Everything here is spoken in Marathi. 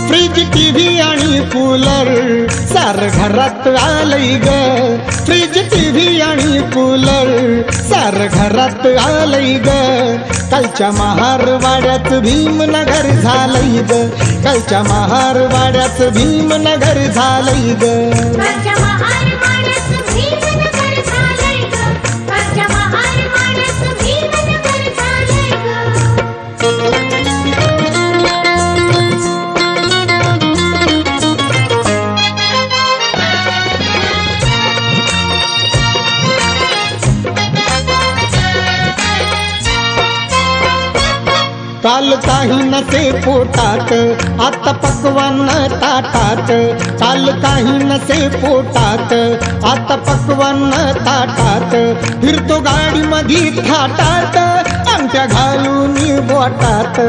फ्रीज टीव्ही आणि कूलर सार घरात आलंय ग, फ्रीज टीव्ही आणि कूलर सार घरात आलंय ग, कालच्या महारवाड्यात भीमनगर झालंय ग, कालच्या महारवाड्यात भीमनगर झालंय ग. काल काही नसे पोटात आता पक्वान ताटात, काल काही नसे पोटात आता पक्वान ताटात, फिरतो गाडी मधी थाटात अंगठ्या घालून बोटात.